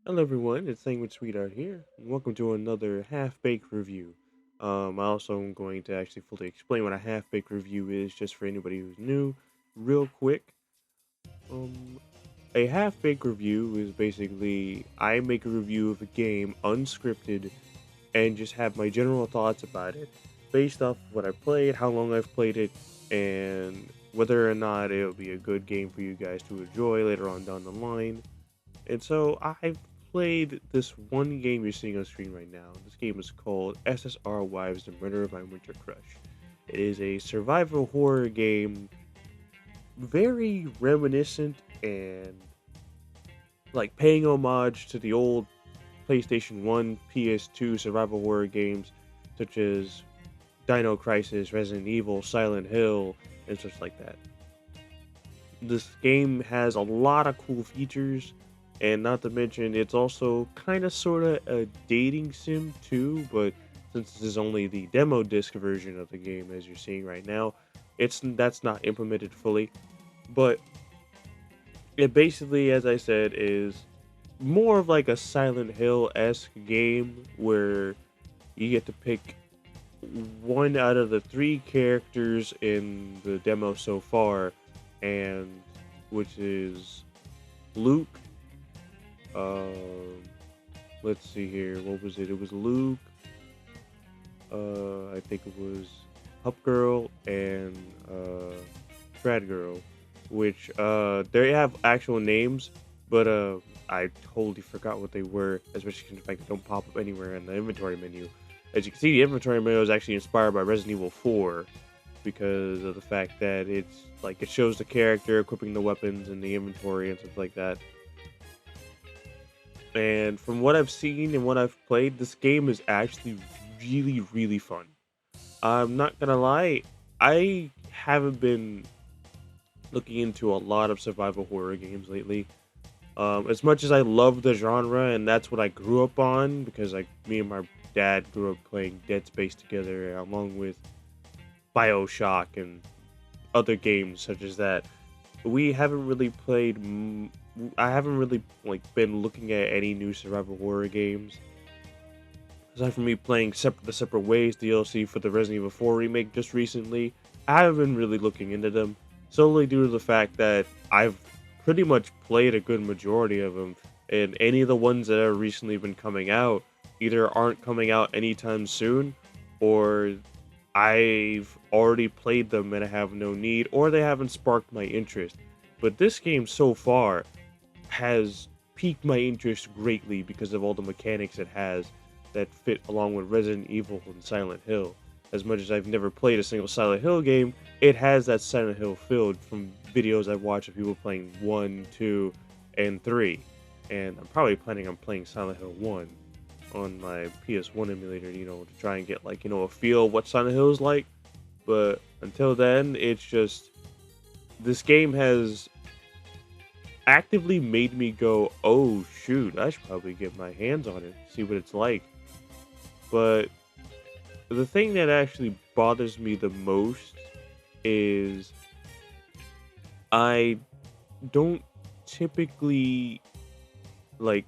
Hello everyone, it's Sandwich Sweetheart here, and welcome to another half-baked review. I also am going to actually fully explain what a half-baked review is, just for anybody who's new, real quick. Um, a half-baked review is basically I make a review of a game unscripted and just have my general thoughts about it, based off what I've played, how long I've played it, and whether or not it'll be a good game for you guys to enjoy later on down the line. And so I've played this one game you're seeing on screen right now. This game is called SSR Wives: The Murder of My Winter Crush. It is a survival horror game, very reminiscent and like paying homage to the old PlayStation 1, PS2 survival horror games such as Dino Crisis, Resident Evil, Silent Hill, and such like that. This game has a lot of cool features, and not to mention it's also kind of sort of a dating sim too, but since this is only the demo disc version of the game as you're seeing right now, it's that's not implemented fully. But it basically, as I said, is more of like a Silent Hill-esque game where you get to pick one out of the three characters in the demo so far, and which is Luke. Um, let's see here. What was it? It was Luke. I think it was Hup Girl and Trad Girl, which they have actual names, but I totally forgot what they were, especially in the fact they don't pop up anywhere in the inventory menu. As you can see, the inventory menu is actually inspired by Resident Evil 4 because of the fact that it's like it shows the character equipping the weapons in the inventory and stuff like that. And from what I've seen and what I've played, this game is actually really, really fun. I'm not gonna lie, I haven't been looking into a lot of survival horror games lately. As much as I love the genre, and that's what I grew up on, because like me and my dad grew up playing Dead Space together, along with Bioshock and other games such as that. We haven't really played. I haven't really like been looking at any new survival horror games aside from me playing the Separate Ways DLC for the Resident Evil 4 remake just recently. I haven't been really looking into them solely due to the fact that I've pretty much played a good majority of them, and any of the ones that have recently been coming out either aren't coming out anytime soon, or I've already played them and I have no need, or they haven't sparked my interest. But this game so far has piqued my interest greatly because of all the mechanics it has that fit along with Resident Evil and Silent Hill. As much as I've never played a single Silent Hill game, it has that Silent Hill feel from videos I've watched of people playing 1, 2, and 3. And I'm probably planning on playing Silent Hill 1 on my PS1 emulator, to try and get like, a feel of what Silent Hill is like. But until then, it's just this game has actively made me go, oh shoot, I should probably get my hands on it, see what it's like. But the thing that actually bothers me the most is I don't typically like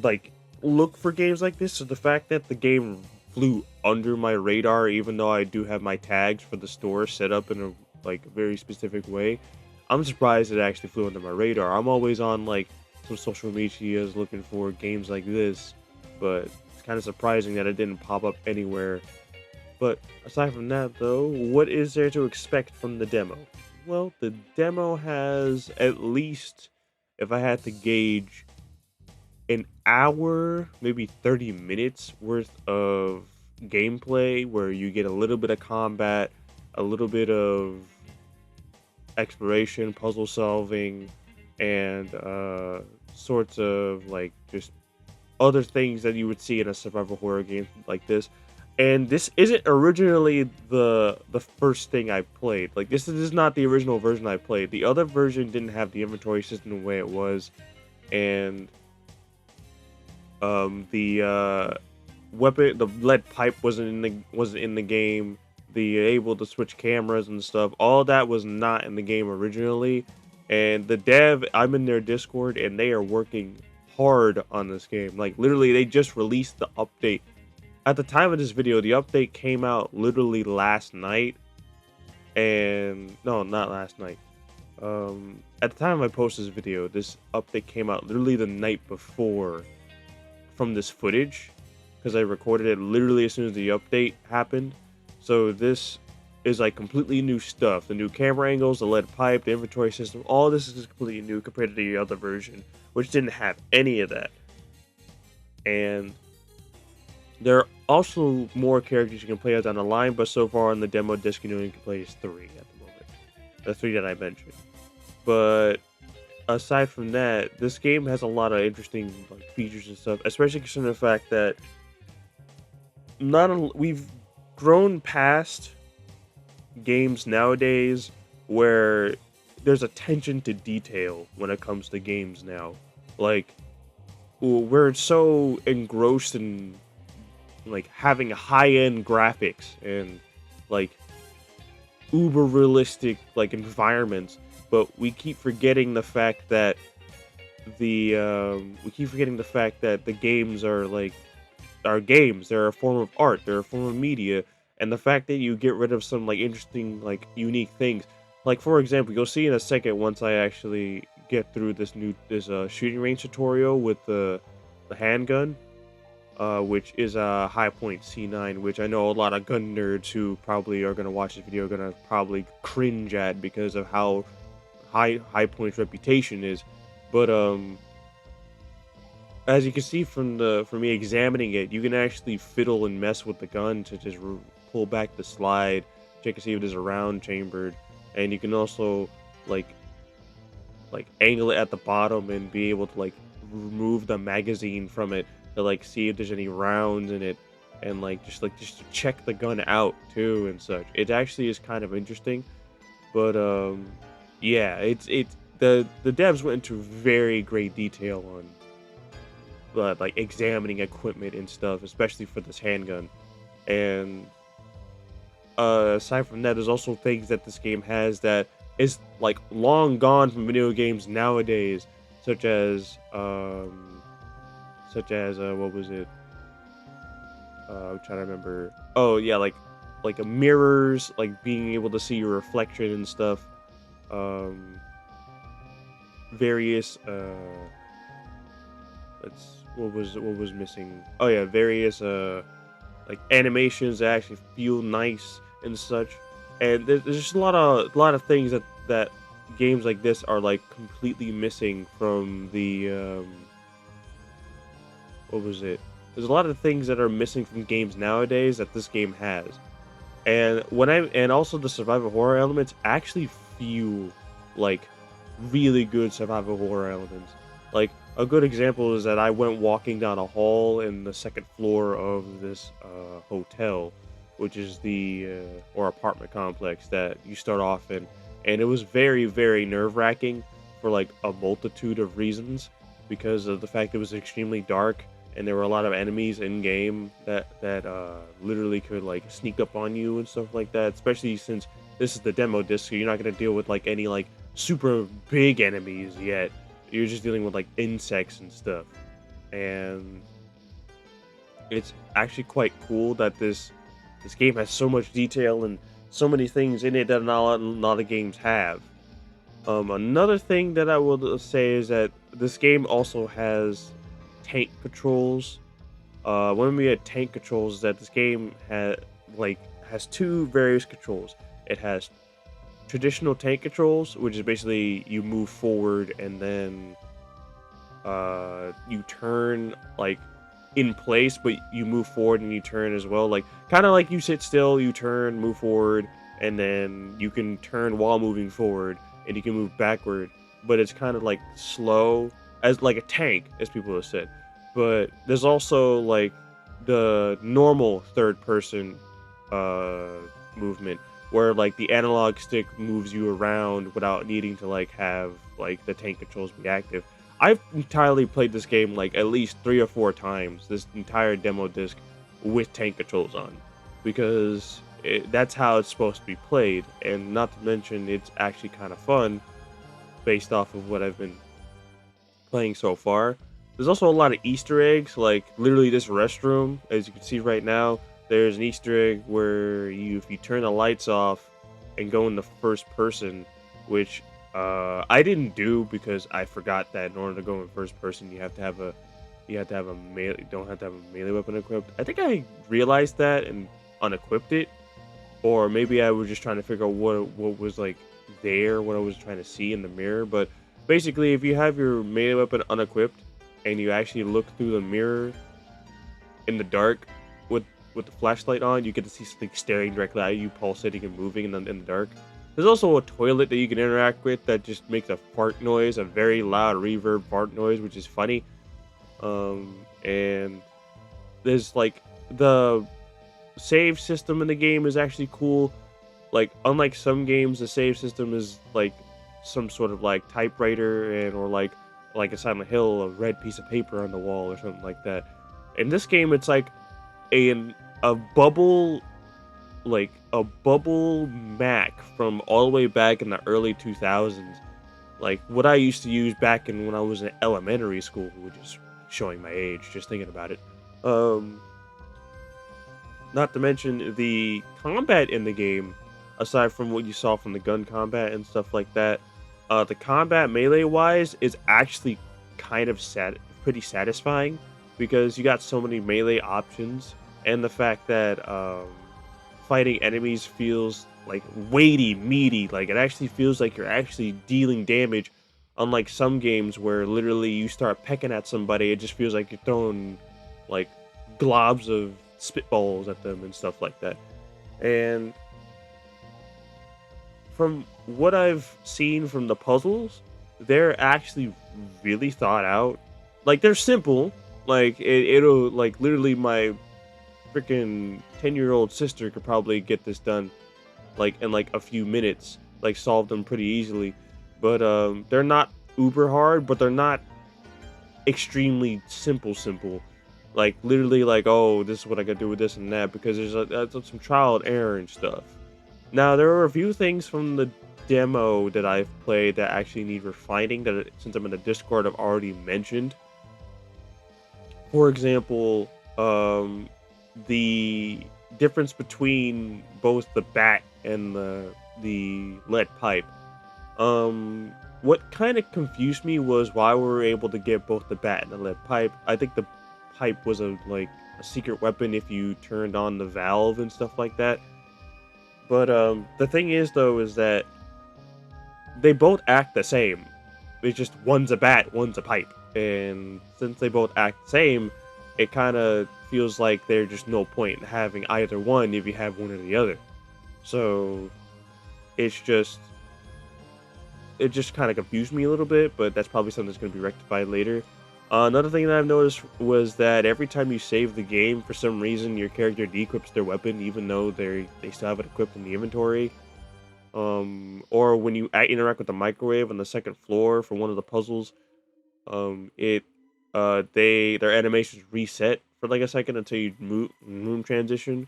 like look for games like this. So the fact that the game flew under my radar, even though I do have my tags for the store set up in a very specific way, I'm surprised it actually flew under my radar. I'm always on like some social medias looking for games like this, but it's kind of surprising that it didn't pop up anywhere. But aside from that, though, what is there to expect from the demo? Well, the demo has at least, if I had to gauge, an hour, maybe 30 minutes worth of gameplay where you get a little bit of combat, a little bit of exploration, puzzle solving, and sorts of like just other things that you would see in a survival horror game like this. And this isn't originally the first thing I played. Like this is not the original version I played. The other version didn't have the inventory system the way it was, and the lead pipe wasn't in the game. The able to switch cameras and stuff, all that was not in the game originally. And the dev, I'm in their Discord, and they are working hard on this game. Like literally, they just released the update. At the time of this video, the update came out literally last night, and no, not last night. At the time I posted this video, this update came out literally the night before from this footage, because I recorded it literally as soon as the update happened. So this is like completely new stuff. The new camera angles, the lead pipe, the inventory system, all this is completely new compared to the other version, which didn't have any of that. And there are also more characters you can play as down the line, but so far on the demo disc, you only can play as 3 at the moment. The 3 that I mentioned. But aside from that, this game has a lot of interesting like features and stuff, especially considering the fact that we've grown past games nowadays where there's attention to detail when it comes to games now. Like we're so engrossed in like having high-end graphics and like uber realistic like environments, but we keep forgetting the fact that the games are like are games. They're a form of art. They're a form of media, and the fact that you get rid of some like interesting, like unique things. Like for example, you'll see in a second once I actually get through this shooting range tutorial with the handgun, which is a High Point C9, which I know a lot of gun nerds who probably are gonna watch this video are gonna probably cringe at because of how High Point's reputation is. But as you can see from me examining it, you can actually fiddle and mess with the gun to just pull back the slide, check to see if there's a round chambered, and you can also like angle it at the bottom and be able to like remove the magazine from it to like see if there's any rounds in it, and just to check the gun out too and such. It actually is kind of interesting, but yeah, the devs went into very great detail on like examining equipment and stuff, especially for this handgun. And aside from that, there's also things that this game has that is like long gone from video games nowadays, such as what was it? I'm trying to remember. Oh yeah, like a mirrors, like being able to see your reflection and stuff. Various let's what was missing? Oh yeah, various like animations that actually feel nice and such. And there's just a lot of things that games like this are like completely missing from the what was it? There's a lot of things that are missing from games nowadays that this game has. And also the survival horror elements actually feel like really good survival horror elements. Like a good example is that I went walking down a hall in the second floor of this hotel, which is the or apartment complex that you start off in, and it was very, very nerve-wracking for like a multitude of reasons, because of the fact it was extremely dark and there were a lot of enemies in game that literally could like sneak up on you and stuff like that. Especially since this is the demo disc, so you're not gonna deal with like any like super big enemies yet. You're just dealing with like insects and stuff, and it's actually quite cool that this game has so much detail and so many things in it that not a lot of games have. Another thing that I will say is that this game also has tank controls. When we had tank controls, is that this game has two various controls. It has traditional tank controls, which is basically you move forward and then you turn like in place, but you move forward and you turn as well. Like kind of like you sit still, you turn, move forward, and then you can turn while moving forward, and you can move backward. But it's kind of like slow, as like a tank, as people have said. But there's also like the normal third person movement, where like the analog stick moves you around without needing to like have like the tank controls be active. I've entirely played this game like at least 3 or 4 times, this entire demo disc, with tank controls on, because that's how it's supposed to be played. And not to mention, it's actually kind of fun based off of what I've been playing so far. There's also a lot of Easter eggs, like literally this restroom, as you can see right now. There's an Easter egg where if you turn the lights off and go in the first person, which I didn't do because I forgot that in order to go in first person, you have to have a melee, don't have to have a melee weapon equipped. I think I realized that and unequipped it, or maybe I was just trying to figure out what was like there, what I was trying to see in the mirror. But basically, if you have your melee weapon unequipped and you actually look through the mirror in the dark with the flashlight on, you get to see something staring directly at you, pulsating and moving in the dark. There's also a toilet that you can interact with that just makes a fart noise, a very loud reverb fart noise, which is funny. And there's like the save system in the game is actually cool. Like unlike some games, the save system is like some sort of like typewriter and or like a Silent Hill, a red piece of paper on the wall or something like that. In this game, it's like a bubble, like a bubble Mac from all the way back in the early 2000s, like what I used to use back in when I was in elementary school, which is showing my age just thinking about it. Um, Not to mention the combat in the game, aside from what you saw from the gun combat and stuff like that, the combat melee wise is actually kind of pretty satisfying because you got so many melee options, and the fact that fighting enemies feels like weighty, meaty, like it actually feels like you're actually dealing damage. Unlike some games where literally you start pecking at somebody, it just feels like you're throwing like globs of spitballs at them and stuff like that. And from what I've seen from the puzzles, they're actually really thought out. Like they're simple. Like it'll like literally my freaking 10-year-old sister could probably get this done like in like a few minutes, like solve them pretty easily. But they're not uber hard, but they're not extremely simple. Like literally like, oh, this is what I gotta do with this and that, because there's some trial and error and stuff. Now there are a few things from the demo that I've played that actually need refining that since I'm in the Discord I've already mentioned. For example, the difference between both the bat and the lead pipe. What kind of confused me was why we were able to get both the bat and the lead pipe. I think the pipe was a secret weapon if you turned on the valve and stuff like that. But the thing is though is that they both act the same. It's just one's a bat, one's a pipe, and since they both act the same, it kind of feels like there's just no point in having either one if you have one or the other. So it's just it just kind of confused me a little bit, but that's probably something that's going to be rectified later. Another thing that I've noticed was that every time you save the game, for some reason your character de-equips their weapon, even though they still have it equipped in the inventory. Or when you interact with the microwave on the second floor for one of the puzzles, it their animations reset for like a second until you room transition.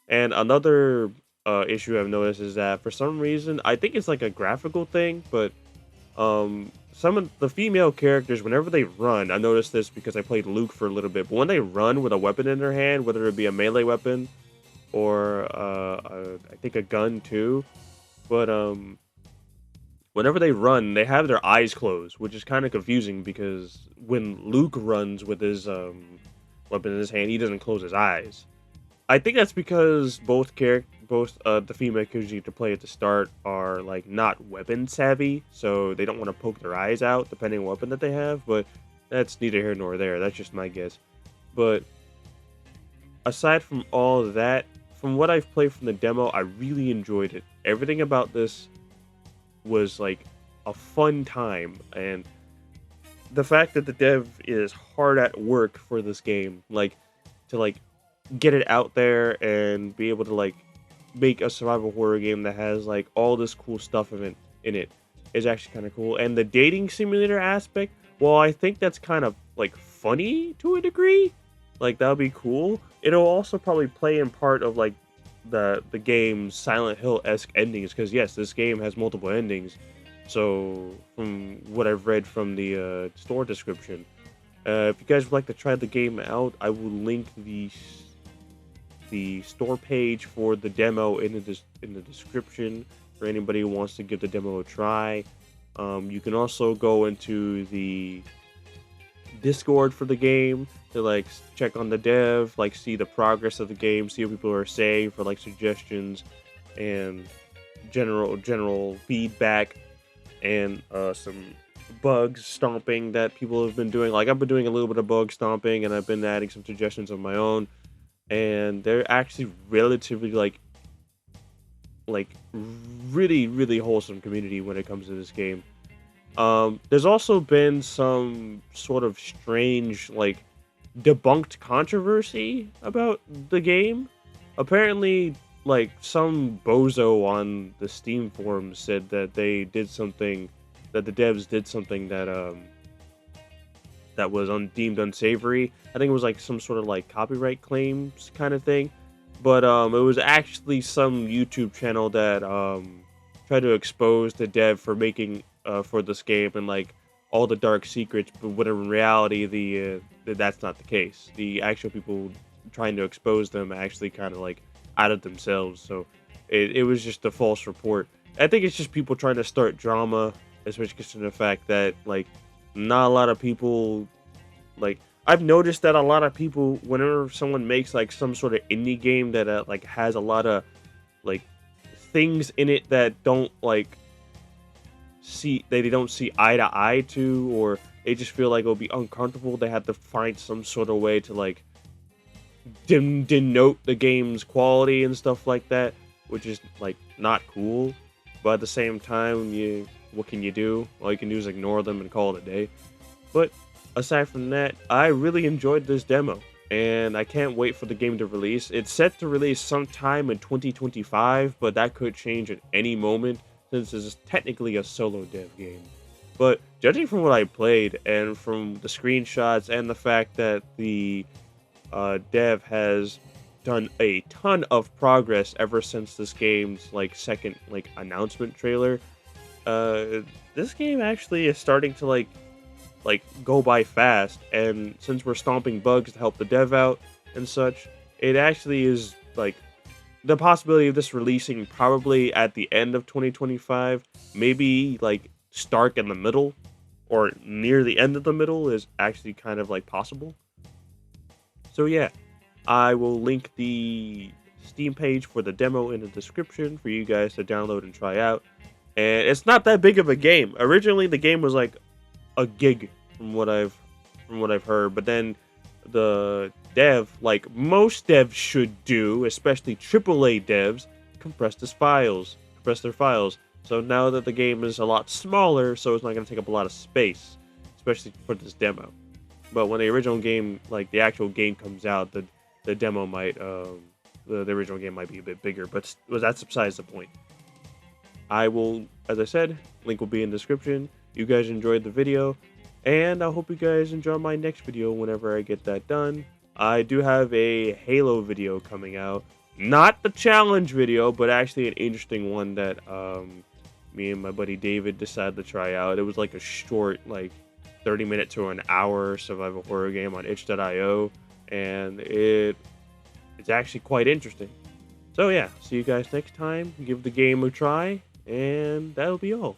And another issue I've noticed is that for some reason, I think it's like a graphical thing, but some of the female characters, whenever they run, I noticed this because I played Luke for a little bit, but when they run with a weapon in their hand, whether it be a melee weapon or I think a gun too, but whenever they run, they have their eyes closed, which is kind of confusing because when Luke runs with his weapon in his hand, he doesn't close his eyes. I think that's because both the female characters you get to play at the start are like not weapon savvy, so they don't want to poke their eyes out depending on what weapon that they have. But that's neither here nor there. That's just my guess. But aside from all of that, from what I've played from the demo, I really enjoyed it. Everything about this was like a fun time, and the fact that the dev is hard at work for this game, like to like get it out there and be able to like make a survival horror game that has like all this cool stuff in it is actually kind of cool. And the dating simulator aspect, well, I think that's kind of like funny to a degree. Like that would be cool. It'll also probably play in part of like the game's Silent Hill-esque endings, because yes, this game has multiple endings. So from what I've read from the store description, If you guys would like to try the game out, I will link the store page for the demo in the description for anybody who wants to give the demo a try. You can also go into the Discord for the game to like check on the dev, like see the progress of the game, see what people are saying for like suggestions and general feedback, and some bugs stomping that people have been doing. Like I've been doing a little bit of bug stomping, and I've been adding some suggestions of my own, and they're actually relatively like really wholesome community when it comes to this game. There's also been some sort of strange, like, debunked controversy about the game. Apparently, like, some bozo on the Steam forums said that they did something, that the devs did something that was deemed unsavory. I think it was like some sort of like copyright claims kind of thing. But it was actually some YouTube channel that tried to expose the dev for making for this game and like all the dark secrets, but when in reality that's not the case. The actual people trying to expose them actually kind of like outed themselves. So it was just a false report. I think it's just people trying to start drama, especially considering the fact that like not a lot of people like I've noticed that a lot of people, whenever someone makes like some sort of indie game that like has a lot of like things in it that don't like they don't see eye to eye to, or they just feel like it'll be uncomfortable, they have to find some sort of way to like denote the game's quality and stuff like that, which is like not cool. But at the same time, what can you do? All you can do is ignore them and call it a day. But aside from that, I really enjoyed this demo, and I can't wait for the game to release. It's set to release sometime in 2025, but that could change at any moment since this is technically a solo dev game. But judging from what I played and from the screenshots and the fact that the dev has done a ton of progress ever since this game's like second like announcement trailer, uh, this game actually is starting to like go by fast, and since we're stomping bugs to help the dev out and such, it actually is like the possibility of this releasing probably at the end of 2025, maybe like start in the middle or near the end of the middle, is actually kind of like possible. So yeah, I will link the Steam page for the demo in the description for you guys to download and try out. And it's not that big of a game. Originally the game was like a gig from what I've heard, but then the dev, like most devs should do, especially AAA devs, compress their files. So now that the game is a lot smaller, so it's not going to take up a lot of space, especially for this demo. But when the original game, like the actual game comes out, the demo might the original game might be a bit bigger, but that's besides the point. I will, as I said, link will be in the description. You guys enjoyed the video, and I hope you guys enjoy my next video whenever I get that done. I do have a Halo video coming out. Not the challenge video, but actually an interesting one that me and my buddy David decided to try out. It was like a short, like 30-minute to an hour survival horror game on itch.io, and it's actually quite interesting. So yeah, see you guys next time. Give the game a try, and that'll be all.